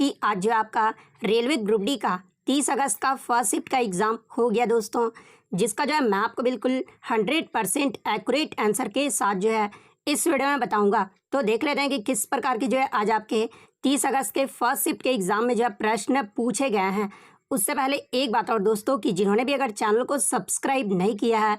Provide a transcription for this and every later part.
कि आज जो आपका रेलवे ग्रुप डी का 30 अगस्त का फर्स्ट शिफ्ट का एग्ज़ाम हो गया दोस्तों, जिसका जो है मैं आपको बिल्कुल 100% एक्यूरेट आंसर के साथ जो है इस वीडियो में बताऊंगा। तो देख लेते हैं कि किस प्रकार की जो है आज आपके 30 अगस्त के फर्स्ट शिफ्ट के एग्ज़ाम में जो है प्रश्न पूछे गए हैं। उससे पहले एक बात और दोस्तों कि जिन्होंने भी अगर चैनल को सब्सक्राइब नहीं किया है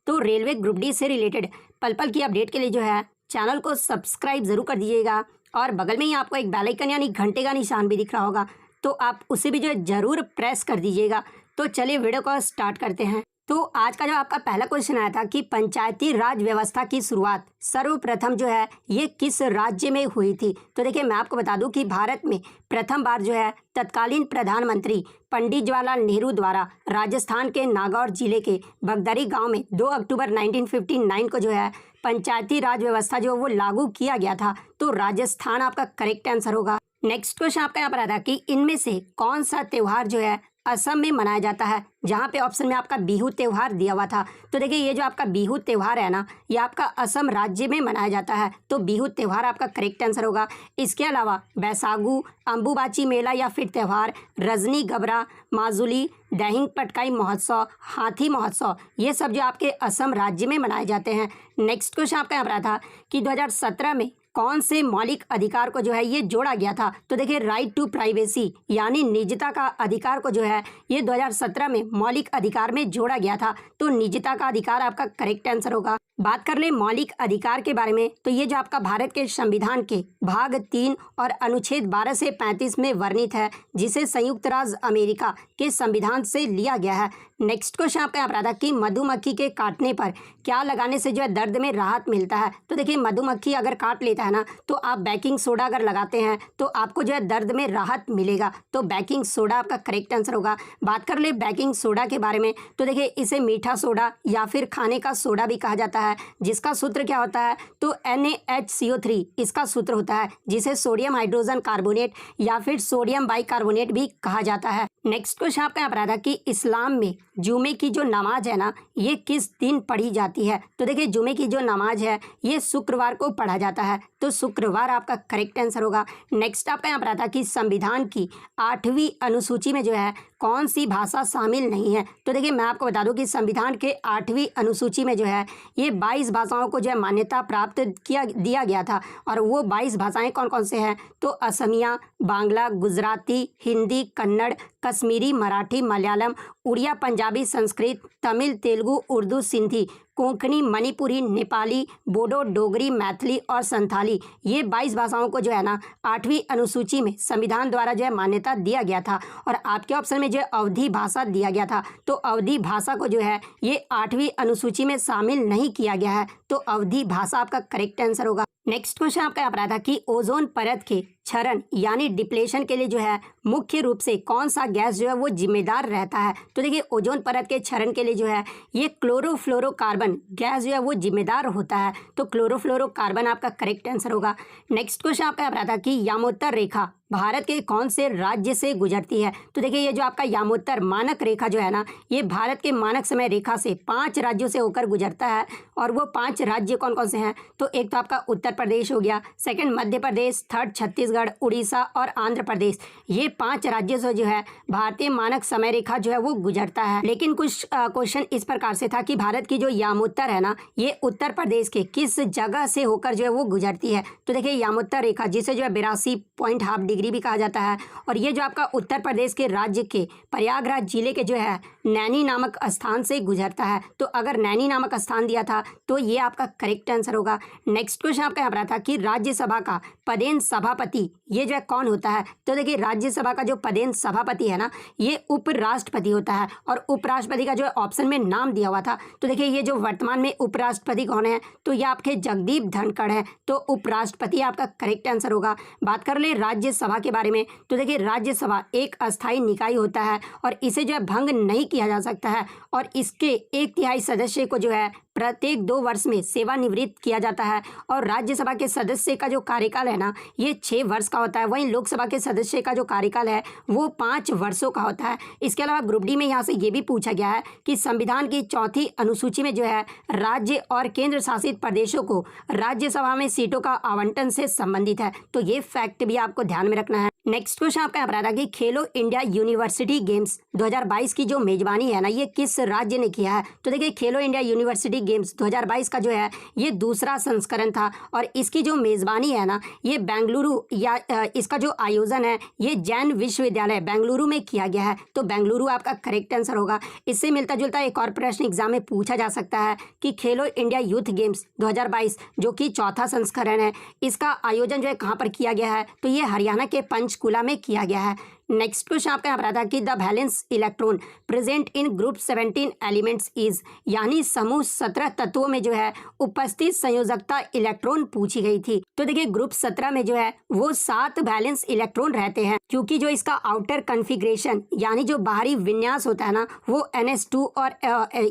तो रेलवे ग्रुप डी से रिलेटेड पल पल की अपडेट के लिए जो है चैनल को सब्सक्राइब ज़रूर कर दीजिएगा और बगल में ही आपको एक बेल आइकन यानी घंटे का निशान भी दिख रहा होगा, तो आप उसे भी जो है ज़रूर प्रेस कर दीजिएगा। तो चलिए वीडियो को स्टार्ट करते हैं। तो आज का जो आपका पहला क्वेश्चन आया था कि पंचायती राज व्यवस्था की शुरुआत सर्वप्रथम जो है ये किस राज्य में हुई थी। तो देखिए मैं आपको बता दूं कि भारत में प्रथम बार जो है तत्कालीन प्रधानमंत्री पंडित जवाहरलाल नेहरू द्वारा राजस्थान के नागौर जिले के बगदरी गांव में 2 अक्टूबर 1959 को जो है पंचायती राज व्यवस्था जो वो लागू किया गया था। तो राजस्थान आपका करेक्ट आंसर होगा। नेक्स्ट क्वेश्चन आपका यहाँ पर आता है कि इनमें से कौन सा त्यौहार जो है असम में मनाया जाता है, जहाँ पे ऑप्शन में आपका बिहू त्यौहार दिया हुआ था। तो देखिए ये जो आपका बिहू त्यौहार है ना, ये आपका असम राज्य में मनाया जाता है। तो बिहू त्यौहार आपका करेक्ट आंसर होगा। इसके अलावा बैसागु, अम्बुबाची मेला या फिर त्यौहार, रजनी गबरा, माजुली, दहिंग पटकाई महोत्सव, हाथी महोत्सव, ये सब जो आपके असम राज्य में मनाए जाते हैं। नेक्स्ट क्वेश्चन आपका यहाँ पर आया था कि 2017 में कौन से मौलिक अधिकार को जो है ये जोड़ा गया था। तो देखिए राइट टू प्राइवेसी यानी निजता का अधिकार को जो है ये 2017 में मौलिक अधिकार में जोड़ा गया था। तो निजता का अधिकार आपका करेक्ट आंसर होगा। बात कर ले मौलिक अधिकार के बारे में, तो ये जो आपका भारत के संविधान के भाग 3 और अनुच्छेद 12 से 35 में वर्णित है, जिसे संयुक्त राज्य अमेरिका के संविधान से लिया गया है। नेक्स्ट क्वेश्चन आपका यहाँ पर आता है कि मधुमक्खी के काटने पर क्या लगाने से जो है दर्द में राहत मिलता है। तो देखिए मधुमक्खी अगर काट लेता है ना, तो आप बेकिंग सोडा अगर लगाते हैं तो आपको जो है दर्द में राहत मिलेगा। तो बेकिंग सोडा आपका करेक्ट आंसर होगा। बात कर ले बेकिंग सोडा के बारे में, तो देखिए इसे मीठा सोडा या फिर खाने का सोडा भी कहा जाता है, जिसका सूत्र क्या होता है तो NaHCO3 इसका सूत्र होता है, जिसे सोडियम हाइड्रोजन कार्बोनेट या फिर सोडियम बाइकार्बोनेट भी कहा जाता है। नेक्स्ट क्वेश्चन आपका यहाँ पर आता है कि इस्लाम में जुमे की जो नमाज है ना, ये किस दिन पढ़ी जाती है। तो देखिए जुमे की जो नमाज है ये शुक्रवार को पढ़ा जाता है। तो शुक्रवार आपका करेक्ट आंसर होगा। नेक्स्ट आपका यहाँ पर आता है कि संविधान की 8वीं अनुसूची में जो है कौन सी भाषा शामिल नहीं है। तो देखिए मैं आपको बता दूं कि संविधान के 8वीं अनुसूची में जो है ये 22 भाषाओं को जो है मान्यता प्राप्त दिया गया था। और वो 22 भाषाएं कौन कौन से हैं तो असमिया, बांग्ला, गुजराती, हिंदी, कन्नड़, कश्मीरी, मराठी, मलयालम, उड़िया, पंजाबी, संस्कृत, तमिल, तेलुगु, उर्दू, सिंधी, कोंकणी, मणिपुरी, नेपाली, बोडो, डोगरी, मैथिली और संथाली, ये 22 भाषाओं को जो है ना 8वीं अनुसूची में संविधान द्वारा जो है मान्यता दिया गया था। और आपके ऑप्शन में जो अवधी भाषा दिया गया था, तो अवधी भाषा को जो है ये 8वीं अनुसूची में शामिल नहीं किया गया है। तो अवधी भाषा आपका करेक्ट आंसर होगा। नेक्स्ट क्वेश्चन आपका यहाँ पर आता है कि ओजोन परत के क्षरण यानी डिप्लेशन के लिए जो है मुख्य रूप से कौन सा गैस जो है वो जिम्मेदार रहता है। तो देखिए ओजोन परत के क्षरण के लिए जो है ये क्लोरोफ्लोरोकार्बन गैस जो है वो जिम्मेदार होता है। तो क्लोरोफ्लोरोकार्बन आपका करेक्ट आंसर होगा। नेक्स्ट क्वेश्चन आपका यहाँ पर आता है कि यामोत्तर रेखा भारत के कौन से राज्य से गुजरती है। तो देखिए ये जो आपका यामोत्तर मानक रेखा जो है ना, ये भारत के मानक समय रेखा से 5 राज्यों से होकर गुजरता है। और वो 5 राज्य कौन कौन से हैं तो एक तो आपका उत्तर प्रदेश हो गया, सेकंड मध्य प्रदेश, थर्ड छत्तीसगढ़, उड़ीसा और आंध्र प्रदेश। ये 5 राज्यों से जो है भारतीय मानक समय रेखा जो है वो गुजरता है। लेकिन कुछ क्वेश्चन इस प्रकार से था कि भारत की जो यामोत्तर है ना, ये उत्तर प्रदेश के किस जगह से होकर जो है वो गुजरती है। तो देखिए यामोत्तर रेखा जिसे जो है 82.5 डिग्री भी कहा जाता है, और ये जो आपका उत्तर प्रदेश के राज्य के प्रयागराज जिले के जो है नैनी नामक स्थान से गुजरता है। तो अगर नैनी नामक स्थान दिया था तो ये आपका करेक्ट आंसर होगा। नेक्स्ट क्वेश्चन आपका यहाँ पर था कि राज्यसभा का पदेन सभापति ये जो है कौन होता है। तो देखिए राज्यसभा का जो पदेन सभापति है ना, ये उपराष्ट्रपति होता है। और उपराष्ट्रपति का जो ऑप्शन में नाम दिया हुआ था, तो देखिए ये जो वर्तमान में उपराष्ट्रपति कौन है तो ये आपके जगदीप धनखड़ है। तो उपराष्ट्रपति आपका करेक्ट आंसर होगा। बात कर ले राज्यसभा के बारे में, तो देखिए राज्यसभा एक अस्थायी निकाय होता है और इसे जो है भंग नहीं किया जा सकता है। और इसके 1/3 सदस्य को जो है प्रत्येक 2 वर्ष में सेवानिवृत्त किया जाता है। और राज्यसभा के सदस्य का जो कार्यकाल है ना, ये 6 वर्ष का होता है। वहीं लोकसभा के सदस्य का जो कार्यकाल है वो 5 वर्षों का होता है। इसके अलावा ग्रुप डी में यहाँ से ये भी पूछा गया है कि संविधान की 4थी अनुसूची में जो है राज्य और केंद्र शासित प्रदेशों को राज्यसभा में सीटों का आवंटन से संबंधित है। तो ये फैक्ट भी आपको ध्यान में रखना है। नेक्स्ट क्वेश्चन आपका यहाँ पर आता है कि खेलो इंडिया यूनिवर्सिटी गेम्स 2022 की जो मेजबानी है ना, ये किस राज्य ने किया है। तो देखिए खेलो इंडिया यूनिवर्सिटी गेम्स 2022 का जो है ये दूसरा संस्करण था और इसकी जो मेजबानी है ना, ये बेंगलुरु या इसका जो आयोजन है ये जैन विश्वविद्यालय बेंगलुरु में किया गया है। तो बेंगलुरु आपका करेक्ट आंसर होगा। इससे मिलता जुलता एक और प्रश्न एग्जाम में पूछा जा सकता है कि खेलो इंडिया यूथ गेम्स 2022 जो कि चौथा संस्करण है, इसका आयोजन जो है कहाँ पर किया गया है। तो ये हरियाणा के पंचकुला में किया गया है। नेक्स्ट क्वेश्चन आपका यहाँ पर आता है कि the valence electron present in group 17 elements is, यानी समूह 17 तत्वों में जो है उपस्थित संयोजकता इलेक्ट्रॉन पूछी गई थी। तो देखिए ग्रुप 17 में जो है वो 7 वैलेंस इलेक्ट्रॉन रहते हैं, क्योंकि जो इसका आउटर कॉन्फ़िगरेशन यानी जो बाहरी विन्यास होता है ना वो NH2 और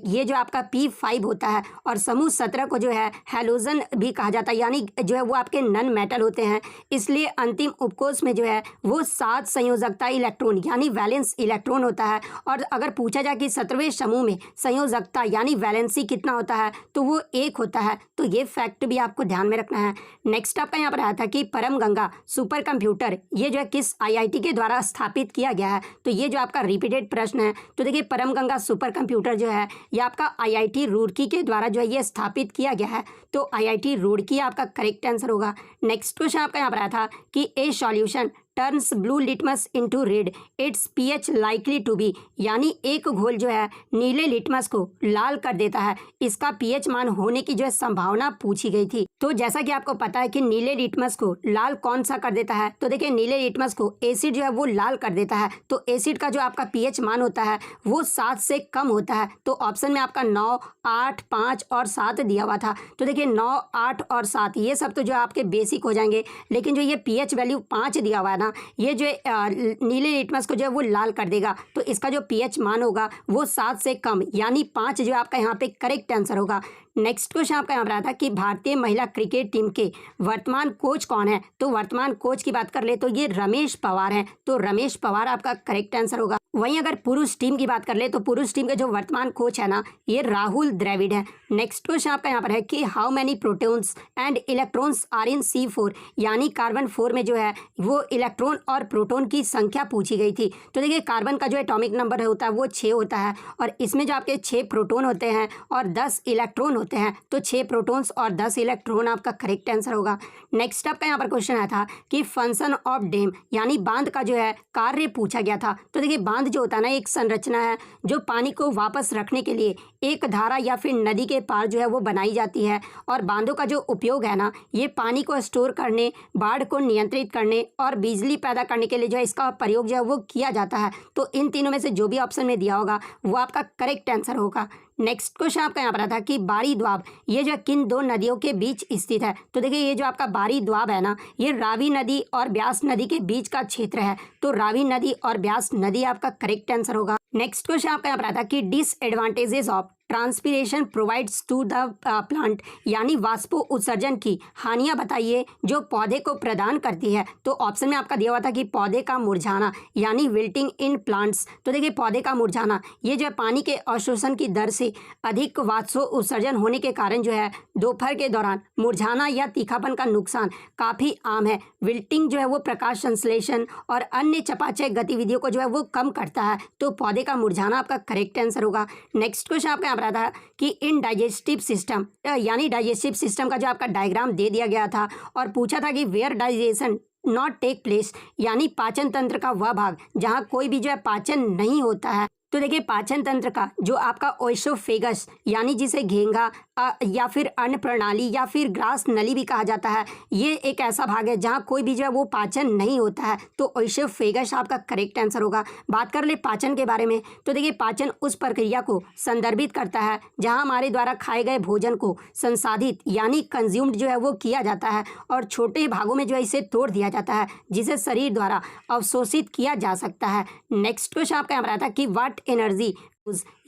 ये जो आपका P5 होता है, और समूह 17 को जो है हैलोजन भी कहा जाता है, यानी जो है वो आपके नन मेटल होते हैं। इसलिए अंतिम उपकोष में जो है वो 7 संयोजकता इलेक्ट्रॉन यानी वैलेंस इलेक्ट्रॉन होता है। और अगर पूछा जाए कि 17वें समूह में संयोजकता यानी वैलेंसी कितना होता है तो वो 1 होता है। तो ये फैक्ट भी आपको ध्यान में रखना है। नेक्स्ट आपका यहाँ पर आया था कि परम गंगा सुपर कंप्यूटर ये जो है किस IIT के द्वारा स्थापित किया गया है। तो ये जो आपका रिपीटेड प्रश्न है। तो देखिए परम गंगा सुपर कंप्यूटर जो है ये आपका IIT रुड़की के द्वारा जो है ये स्थापित किया गया है। तो IIT रुड़की आपका करेक्ट आंसर होगा। नेक्स्ट क्वेश्चन आपका यहाँ पर आया था कि a solution turns blue litmus into red, it's pH likely to be, यानी एक घोल जो है नीले लिटमस को लाल कर देता है, इसका pH मान होने की जो है संभावना पूछी गई थी। तो जैसा कि आपको पता है कि नीले लिटमस को लाल कौन सा कर देता है। तो देखिए नीले लिटमस को एसिड जो है वो लाल कर देता है। तो एसिड का जो आपका pH मान होता है वो 7 से कम होता है। तो ऑप्शन में आपका 9, 8, 5 और 7 दिया हुआ था। तो देखिए 9, 8 और 7 ये सब तो जो आपके बेसिक हो जाएंगे, लेकिन जो ये pH वैल्यू 5 दिया हुआ है ना, ये जो नीले लिटमस को जो है वो लाल कर देगा। तो इसका जो pH मान होगा वो 7 से कम यानी 5 जो आपका यहाँ पे करेक्ट आंसर होगा। नेक्स्ट क्वेश्चन आपका यहाँ पर आता है कि भारतीय महिला क्रिकेट टीम के वर्तमान कोच कौन है। तो वर्तमान कोच की बात कर ले तो ये रमेश पवार हैं। तो रमेश पवार आपका करेक्ट आंसर होगा। वहीं अगर पुरुष टीम की बात कर ले तो पुरुष टीम के जो वर्तमान कोच है ना ये राहुल द्रविड़ है। नेक्स्ट क्वेश्चन आपका यहाँ पर है कि how many protons and electrons are in C4, यानी कार्बन 4 में जो है वो इलेक्ट्रॉन और प्रोटॉन की संख्या पूछी गई थी। तो देखिए कार्बन का जो एटॉमिक नंबर होता है वो 6 होता है, और इसमें जो आपके 6 प्रोटॉन होते हैं और 10 इलेक्ट्रॉन होते हैं। तो 6 प्रोटॉन्स और 10 इलेक्ट्रॉन आपका करेक्ट आंसर होगा। नेक्स्ट आपका यहाँ पर क्वेश्चन आया था कि फंक्शन ऑफ डैम यानी बांध का जो है कार्य पूछा गया था। तो देखिए बांध जो होता है ना एक संरचना है जो पानी को वापस रखने के लिए एक धारा या फिर नदी के पार जो है वो बनाई जाती है। और बांधों का जो उपयोग है ना ये पानी को स्टोर करने, बाढ़ को नियंत्रित करने और बिजली पैदा करने के लिए जो है इसका प्रयोग जो है वो किया जाता है। तो इन तीनों में से जो भी ऑप्शन में दिया होगा वो आपका करेक्ट आंसर होगा। नेक्स्ट क्वेश्चन आपका यहाँ पर था कि बारी द्वाब ये जो किन 2 नदियों के बीच स्थित है। तो देखिए ये जो आपका बारी द्वाब है ना ये रावी नदी और ब्यास नदी के बीच का क्षेत्र है। तो रावी नदी और ब्यास नदी आपका करेक्ट आंसर होगा। नेक्स्ट क्वेश्चन आपका यहाँ पर था कि disadvantages of transpiration provides to the plant, यानी वाष्पो उत्सर्जन की हानियां बताइए जो पौधे को प्रदान करती है। तो ऑप्शन में आपका दिया हुआ था कि पौधे का मुरझाना यानी विल्टिंग इन प्लांट्स। तो देखिए पौधे का मुरझाना ये जो है पानी के अवशोषण की दर से अधिक वाष्पो उत्सर्जन होने के कारण जो है दोपहर के दौरान मुरझाना या तीखापन का नुकसान काफ़ी आम है। विल्टिंग जो है वो प्रकाश संश्लेषण और अन्य चपाचय गतिविधियों को जो है वो कम करता है। तो पौधे का मुरझाना आपका करेक्ट आंसर होगा। नेक्स्ट क्वेश्चन आपका रहा था कि इन डाइजेस्टिव सिस्टम यानी डाइजेस्टिव सिस्टम का जो आपका डायग्राम दे दिया गया था और पूछा था कि where digestion not take place, यानी पाचन तंत्र का वह भाग जहां कोई भी जो है पाचन नहीं होता है। तो देखिए पाचन तंत्र का जो आपका ओइसोफेगस यानी जिसे घेंगा या फिर अन्न प्रणाली या फिर ग्रास नली भी कहा जाता है, ये एक ऐसा भाग है जहाँ कोई भी जो है वो पाचन नहीं होता है। तो ओइसोफेगस आपका करेक्ट आंसर होगा। बात कर ले पाचन के बारे में तो देखिए पाचन उस प्रक्रिया को संदर्भित करता है जहाँ हमारे द्वारा खाए गए भोजन को संसाधित यानी कंज्यूम्ड जो है वो किया जाता है और छोटे भागों में जो है इसे तोड़ दिया जाता है जिसे शरीर द्वारा अवशोषित किया जा सकता है। नेक्स्ट क्वेश्चन आपका यहाँ था कि वाट एनर्जी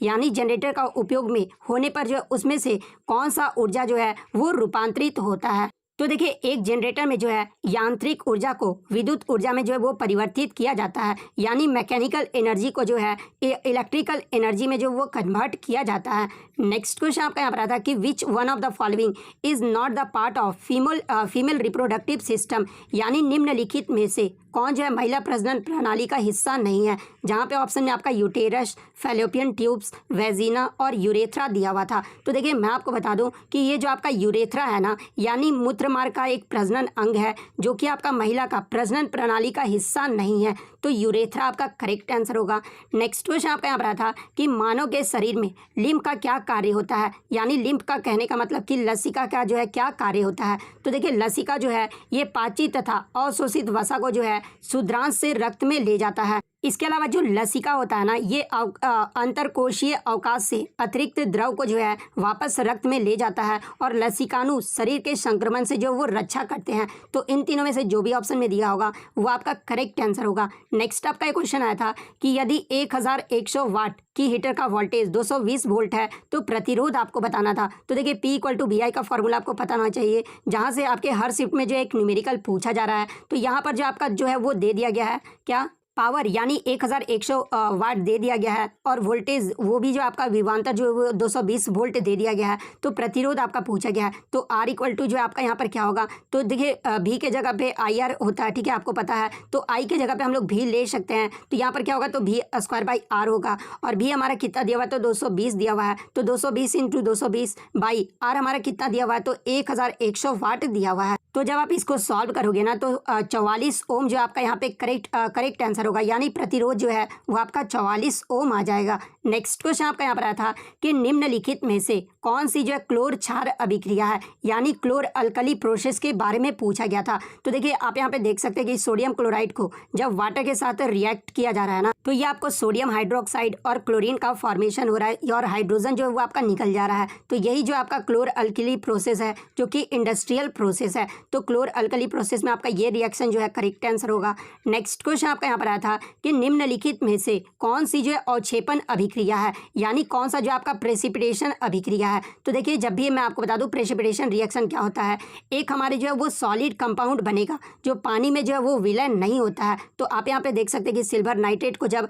यानी जनरेटर का उपयोग में होने पर जो है उसमें से कौन सा ऊर्जा जो है वो रूपांतरित होता है। तो देखिए एक जनरेटर में जो है यांत्रिक ऊर्जा को विद्युत ऊर्जा में जो है वो परिवर्तित किया जाता है, यानी मैकेनिकल एनर्जी को जो है इलेक्ट्रिकल एनर्जी में जो वो कन्वर्ट किया जाता है। नेक्स्ट क्वेश्चन आपका यहाँ पर आता है कि which one of the following is not the part of female reproductive system, यानी निम्नलिखित में से कौन जो है महिला प्रजनन प्रणाली का हिस्सा नहीं है, जहाँ पे ऑप्शन में आपका यूटेरस, फैलोपियन ट्यूब्स, वेजिना और यूरेथ्रा दिया हुआ था। तो देखिए मैं आपको बता दूं कि ये जो आपका यूरेथ्रा है ना, यानी मूत्रमार्ग का एक प्रजनन अंग है जो कि आपका महिला का प्रजनन प्रणाली का हिस्सा नहीं है। तो यूरेथ्रा आपका करेक्ट आंसर होगा। नेक्स्ट क्वेश्चन आपका यहाँ पर आया था कि मानव के शरीर में लिम्फ का क्या कार्य होता है, यानी लिम्फ का कहने का मतलब कि लसिका का जो है क्या कार्य होता है। तो देखिए लसिका जो है ये पाचित तथा अवशोषित वसा को जो है क्षुद्रांश से रक्त में ले जाता है। इसके अलावा जो लसिका होता है ना, ये अंतरकोशीय अवकाश से अतिरिक्त द्रव को जो है वापस रक्त में ले जाता है और लसिकाणु शरीर के संक्रमण से जो वो रक्षा करते हैं। तो इन तीनों में से जो भी ऑप्शन में दिया होगा वो आपका करेक्ट आंसर होगा। नेक्स्ट आपका एक क्वेश्चन आया था कि यदि 1100 वाट की हीटर का वोल्टेज 220 वोल्ट है तो प्रतिरोध आपको बताना था। तो देखिए P=VI का फॉर्मूला आपको पता होना चाहिए, जहाँ से आपके हर शिफ्ट में जो एक न्यूमेरिकल पूछा जा रहा है। तो यहाँ पर जो आपका जो है वो दे दिया गया है क्या, पावर यानी 1100 वाट दे दिया गया है और वोल्टेज वो भी जो आपका विभवांतर जो है वो 220 वोल्ट दे दिया गया है। तो प्रतिरोध आपका पूछा गया है। तो R= जो है आपका यहाँ पर क्या होगा, तो देखिए V के जगह पे IR होता है, ठीक है, आपको पता है। तो I के जगह पे हम लोग V ले सकते हैं। तो यहाँ पर क्या होगा, तो V²/R होगा और V हमारा कितना दिया हुआ है, तो 220 दिया हुआ है। तो 220 × 220/R हमारा कितना दिया हुआ है, तो 1100 वाट दिया हुआ है। तो जब आप इसको सॉल्व करोगे ना तो 44 ओम जो आपका यहाँ पे करेक्ट आंसर होगा, यानी प्रतिरोध जो है वो आपका 44 ओम आ जाएगा। नेक्स्ट क्वेश्चन आपका यहाँ पर आया था कि निम्नलिखित में से कौन सी जो है क्लोर क्षार अभिक्रिया है, यानी क्लोर अल्कली प्रोसेस के बारे में पूछा गया था। तो देखिए आप यहाँ पे देख सकते हैं कि सोडियम क्लोराइड को जब वाटर के साथ रिएक्ट किया जा रहा है ना, तो ये आपको सोडियम हाइड्रोक्साइड और क्लोरीन का फॉर्मेशन हो रहा है और हाइड्रोजन जो है वो आपका निकल जा रहा है। तो यही जो आपका क्लोर अल्कली प्रोसेस है जो कि इंडस्ट्रियल प्रोसेस है। तो क्लोर अल्कली प्रोसेस में आपका ये रिएक्शन जो है करेक्ट आंसर होगा। नेक्स्ट क्वेश्चन आपका यहाँ पर आया था कि निम्नलिखित में से कौन सी जो है अवक्षेपण अभिक्रिया है, यानी कौन सा जो आपका प्रेसिपिटेशन अभिक्रिया है। तो देखिए जब भी मैं आपको बता दूं प्रेसिपिटेशन रिएक्शन क्या होता है, एक हमारे जो है वो सॉलिड कंपाउंड बनेगा जो पानी में जो है वो विलयन नहीं होता है। तो आप यहाँ पे देख सकते हैं कि सिल्वर नाइट्रेट को जब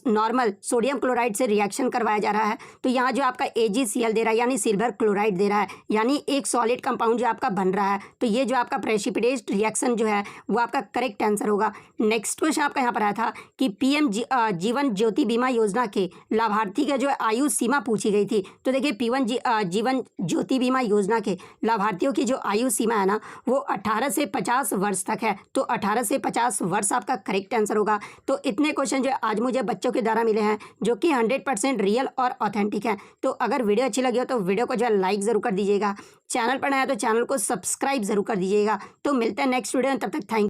नॉर्मल सोडियम क्लोराइड से रिएक्शन करवाया जा रहा है तो यहाँ जो आपका AgCl दे रहा है, यानी सिल्वर क्लोराइड दे रहा है, यानी एक सॉलिड कंपाउंड जो आपका बन रहा है। तो ये जो आपका प्रेसिपिटेट रिएक्शन जो है वो आपका करेक्ट आंसर होगा। नेक्स्ट क्वेश्चन आपका यहाँ पर आया था कि PM जीवन ज्योति बीमा योजना के लाभार्थी का जो आयु सीमा पूछी गई थी। तो देखिए जीवन ज्योति बीमा योजना के लाभार्थियों की जो आयु सीमा है ना वो 18 से 50 वर्ष तक है। तो 18 से 50 वर्ष आपका करेक्ट आंसर होगा। तो इतने क्वेश्चन जो आज मुझे बच्चों के द्वारा मिले हैं जो कि 100% रियल और ऑथेंटिक है। तो अगर वीडियो अच्छी लगी हो तो वीडियो को जो है लाइक ज़रूर कर दीजिएगा, चैनल पर नया है तो चैनल को सब्सक्राइब ज़रूर कर दीजिएगा। तो मिलते हैं नेक्स्ट वीडियो में, तब तक थैंक